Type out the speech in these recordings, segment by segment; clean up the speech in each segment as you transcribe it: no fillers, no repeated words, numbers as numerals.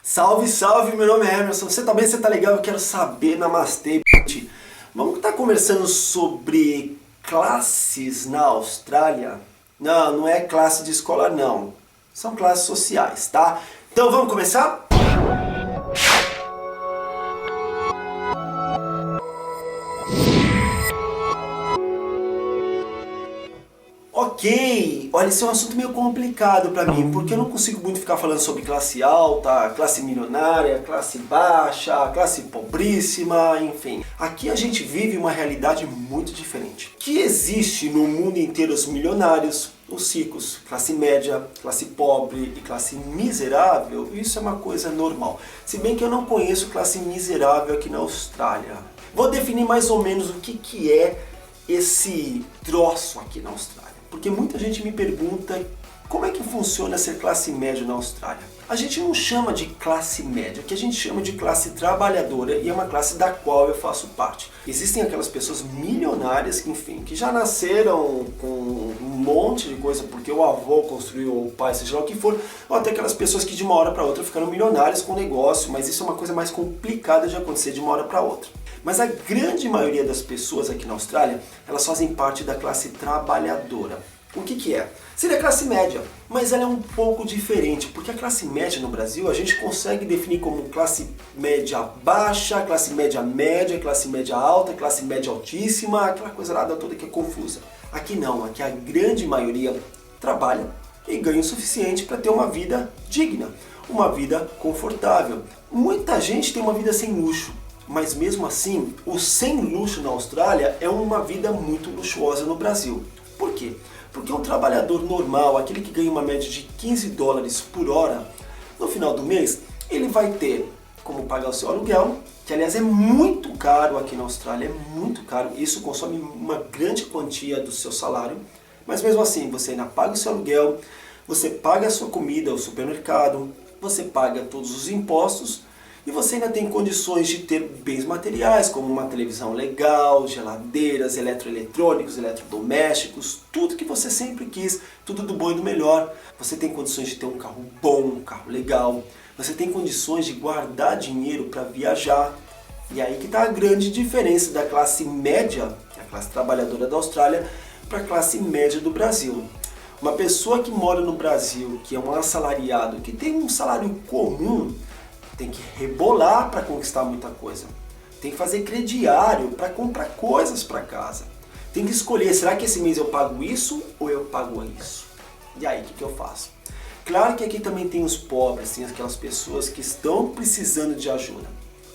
Salve, salve, meu nome é Emerson. Você tá bem? Você tá legal? Eu quero saber, namastê, p***. Vamos estar conversando sobre classes na Austrália? Não, não é classe de escola não. São classes sociais, tá? Então vamos começar? Ok, olha, esse é um assunto meio complicado pra mim, porque eu não consigo muito ficar falando sobre classe alta, classe milionária, classe baixa, classe pobríssima, enfim. Aqui a gente vive uma realidade muito diferente. Que existe no mundo inteiro os milionários, os ricos, classe média, classe pobre e classe miserável, isso é uma coisa normal. Se bem que eu não conheço classe miserável aqui na Austrália. Vou definir mais ou menos o que é esse troço aqui na Austrália. Porque muita gente me pergunta como é que funciona ser classe média na Austrália. A gente não chama de classe média, que a gente chama de classe trabalhadora e é uma classe da qual eu faço parte. Existem aquelas pessoas milionárias, enfim, que já nasceram com um monte de coisa porque o avô construiu ou o pai, seja lá o que for, ou até aquelas pessoas que de uma hora para outra ficaram milionárias com o negócio, mas isso é uma coisa mais complicada de acontecer de uma hora para outra. Mas a grande maioria das pessoas aqui na Austrália, elas fazem parte da classe trabalhadora. O que é? Seria a classe média, mas ela é um pouco diferente, porque a classe média no Brasil a gente consegue definir como classe média baixa, classe média média, classe média alta, classe média altíssima, aquela coisa lá toda que é confusa. Aqui não, aqui a grande maioria trabalha e ganha o suficiente para ter uma vida digna, uma vida confortável. Muita gente tem uma vida sem luxo. Mas mesmo assim, o sem luxo na Austrália é uma vida muito luxuosa no Brasil. Por quê? Porque um trabalhador normal, aquele que ganha uma média de 15 dólares por hora, no final do mês, ele vai ter como pagar o seu aluguel, que aliás é muito caro aqui na Austrália, é muito caro, isso consome uma grande quantia do seu salário, mas mesmo assim, você ainda paga o seu aluguel, você paga a sua comida, o supermercado, você paga todos os impostos, e você ainda tem condições de ter bens materiais, como uma televisão legal, geladeiras, eletroeletrônicos, eletrodomésticos, tudo que você sempre quis, tudo do bom e do melhor. Você tem condições de ter um carro bom, um carro legal. Você tem condições de guardar dinheiro para viajar. E aí que está a grande diferença da classe média, que é a classe trabalhadora da Austrália, para a classe média do Brasil. Uma pessoa que mora no Brasil, que é um assalariado, que tem um salário comum, tem que rebolar para conquistar muita coisa. Tem que fazer crediário para comprar coisas para casa. Tem que escolher, será que esse mês eu pago isso ou eu pago isso? E aí, o que eu faço? Claro que aqui também tem os pobres, tem aquelas pessoas que estão precisando de ajuda.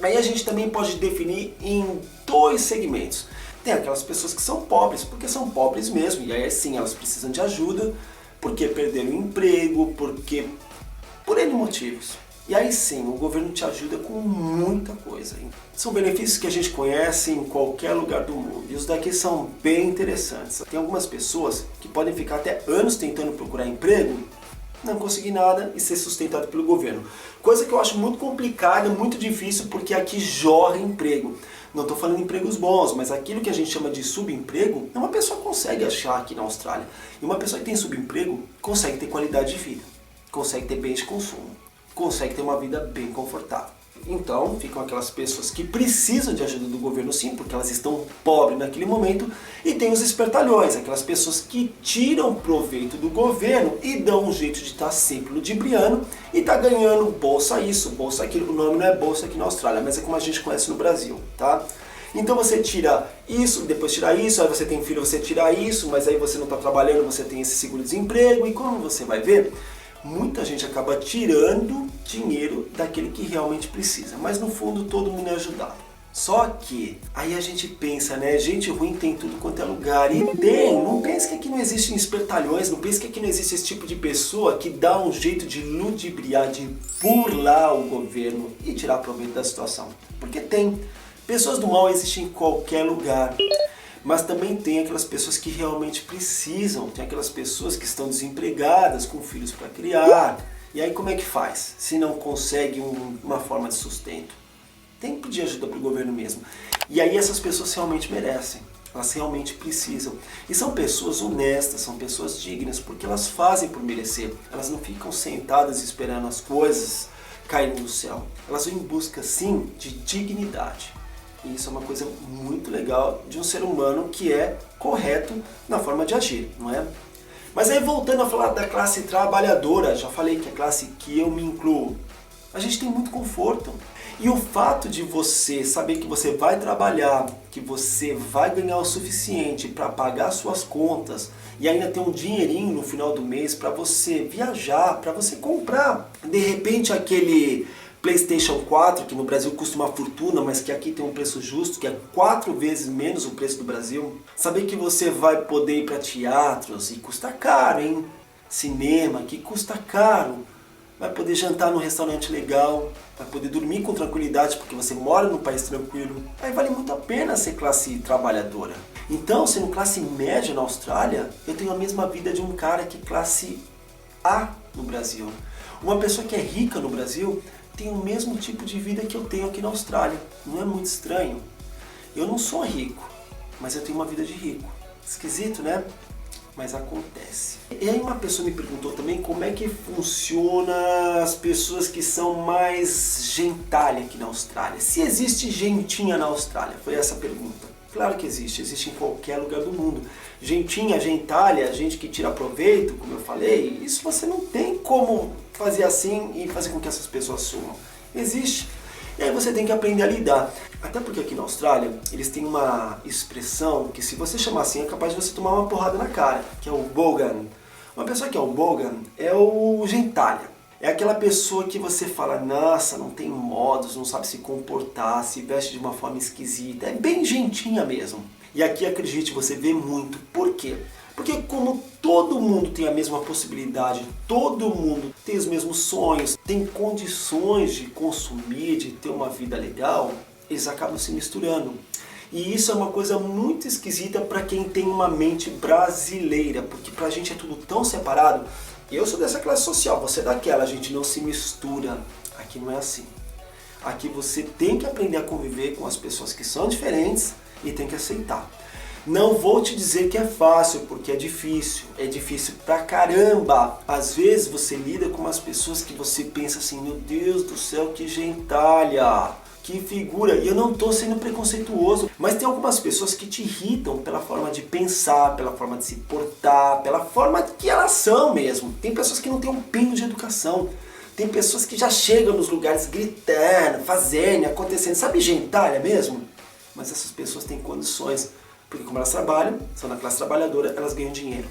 Aí a gente também pode definir em dois segmentos. Tem aquelas pessoas que são pobres, porque são pobres mesmo, e aí sim, elas precisam de ajuda, porque perderam o emprego, porque por N motivos. E aí sim, o governo te ajuda com muita coisa. São benefícios que a gente conhece em qualquer lugar do mundo. E os daqui são bem interessantes. Tem algumas pessoas que podem ficar até anos tentando procurar emprego, não conseguir nada e ser sustentado pelo governo. Coisa que eu acho muito complicada, muito difícil, porque aqui jorra emprego. Não estou falando de empregos bons, mas aquilo que a gente chama de subemprego, uma pessoa consegue achar aqui na Austrália. E uma pessoa que tem subemprego consegue ter qualidade de vida, consegue ter bens de consumo, consegue ter uma vida bem confortável. Então, ficam aquelas pessoas que precisam de ajuda do governo sim, porque elas estão pobres naquele momento, e tem os espertalhões, aquelas pessoas que tiram proveito do governo e dão um jeito de estar sempre ludibriando e tá ganhando bolsa isso, bolsa aquilo. O nome não é bolsa aqui na Austrália, mas é como a gente conhece no Brasil, tá? Então você tira isso, depois tira isso, aí você tem filho, você tira isso, mas aí você não está trabalhando, você tem esse seguro-desemprego, e como você vai ver, muita gente acaba tirando dinheiro daquele que realmente precisa, mas no fundo todo mundo é ajudado. Só que aí a gente pensa, né, gente ruim tem tudo quanto é lugar, e tem, não pense que aqui não existem espertalhões, não pense que aqui não existe esse tipo de pessoa que dá um jeito de ludibriar, de burlar o governo e tirar proveito da situação, porque tem. Pessoas do mal existem em qualquer lugar. Mas também tem aquelas pessoas que realmente precisam, tem aquelas pessoas que estão desempregadas, com filhos para criar. E aí como é que faz, se não consegue uma forma de sustento? Tem que pedir ajuda para o governo mesmo. E aí essas pessoas realmente merecem, elas realmente precisam. E são pessoas honestas, são pessoas dignas, porque elas fazem por merecer. Elas não ficam sentadas esperando as coisas caindo do céu. Elas vão em busca, sim, de dignidade. E isso é uma coisa muito legal de um ser humano que é correto na forma de agir, não é? Mas aí voltando a falar da classe trabalhadora, já falei que é a classe que eu me incluo, a gente tem muito conforto. E o fato de você saber que você vai trabalhar, que você vai ganhar o suficiente para pagar suas contas e ainda ter um dinheirinho no final do mês para você viajar, para você comprar, de repente aquele PlayStation 4, que no Brasil custa uma fortuna, mas que aqui tem um preço justo, que é 4 vezes menos o preço do Brasil. Saber que você vai poder ir para teatros, e custa caro, hein? Cinema, que custa caro. Vai poder jantar num restaurante legal, vai poder dormir com tranquilidade porque você mora num país tranquilo. Aí vale muito a pena ser classe trabalhadora. Então, sendo classe média na Austrália, eu tenho a mesma vida de um cara que é classe A no Brasil. Uma pessoa que é rica no Brasil tem o mesmo tipo de vida que eu tenho aqui na Austrália. Não é muito estranho? Eu não sou rico, mas eu tenho uma vida de rico. Esquisito, né? Mas acontece. E aí uma pessoa me perguntou também como é que funciona as pessoas que são mais gentalha aqui na Austrália. Se existe gentinha na Austrália? Foi essa a pergunta. Claro que existe em qualquer lugar do mundo. Gentinha, gentalha, gente que tira proveito, como eu falei, isso você não tem como fazer assim e fazer com que essas pessoas sumam. Existe. E aí você tem que aprender a lidar. Até porque aqui na Austrália, eles têm uma expressão que se você chamar assim, é capaz de você tomar uma porrada na cara, que é o bogan. Uma pessoa que é o bogan é o gentalha. É aquela pessoa que você fala, nossa, não tem modos, não sabe se comportar, se veste de uma forma esquisita. É bem gentinha mesmo. E aqui, acredite, você vê muito. Por quê? Porque como todo mundo tem a mesma possibilidade, todo mundo tem os mesmos sonhos, tem condições de consumir, de ter uma vida legal, eles acabam se misturando. E isso é uma coisa muito esquisita para quem tem uma mente brasileira, porque pra gente é tudo tão separado. Eu sou dessa classe social, você é daquela, a gente não se mistura. Aqui não é assim. Aqui você tem que aprender a conviver com as pessoas que são diferentes e tem que aceitar. Não vou te dizer que é fácil, porque é difícil pra caramba. Às vezes você lida com umas pessoas que você pensa assim, meu Deus do céu, que gentalha, que figura. E eu não estou sendo preconceituoso, mas tem algumas pessoas que te irritam pela forma de pensar, pela forma de se portar, pela forma que elas são mesmo. Tem pessoas que não têm um pingo de educação. Tem pessoas que já chegam nos lugares gritando, fazendo, acontecendo. Sabe gentalha mesmo? Mas essas pessoas têm condições. Porque como elas trabalham, são na classe trabalhadora, elas ganham dinheiro.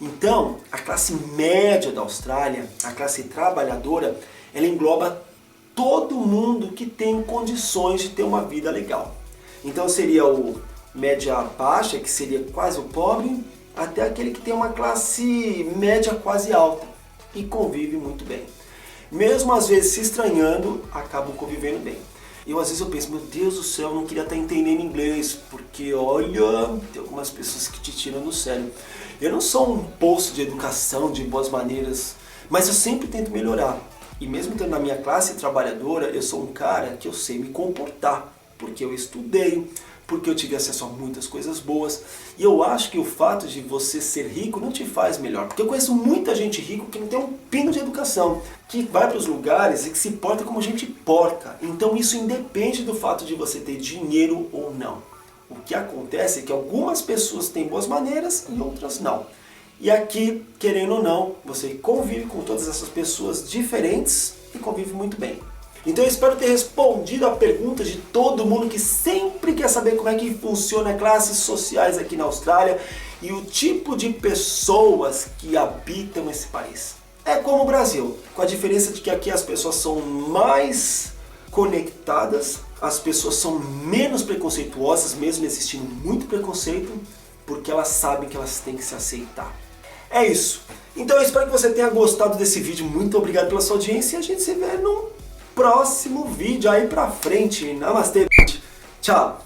Então, a classe média da Austrália, a classe trabalhadora, ela engloba todo mundo que tem condições de ter uma vida legal. Então seria o média baixa, que seria quase o pobre, até aquele que tem uma classe média quase alta e convive muito bem. Mesmo às vezes se estranhando, acabam convivendo bem. Eu às vezes eu penso, meu Deus do céu, eu não queria estar entendendo inglês, porque olha, tem algumas pessoas que te tiram do sério. Eu não sou um poço de educação, de boas maneiras, mas eu sempre tento melhorar. E mesmo tendo na minha classe trabalhadora, eu sou um cara que eu sei me comportar, porque eu estudei, porque eu tive acesso a muitas coisas boas. E eu acho que o fato de você ser rico não te faz melhor. Porque eu conheço muita gente rica que não tem um pingo de educação, que vai para os lugares e que se porta como gente porca. Então isso independe do fato de você ter dinheiro ou não. O que acontece é que algumas pessoas têm boas maneiras e outras não. E aqui, querendo ou não, você convive com todas essas pessoas diferentes e convive muito bem. Então eu espero ter respondido a pergunta de todo mundo que sempre quer saber como é que funciona classes sociais aqui na Austrália e o tipo de pessoas que habitam esse país. É como o Brasil, com a diferença de que aqui as pessoas são mais conectadas, as pessoas são menos preconceituosas, mesmo existindo muito preconceito, porque elas sabem que elas têm que se aceitar. É isso. Então eu espero que você tenha gostado desse vídeo. Muito obrigado pela sua audiência e a gente se vê no próximo vídeo aí pra frente. Namastê. Tchau.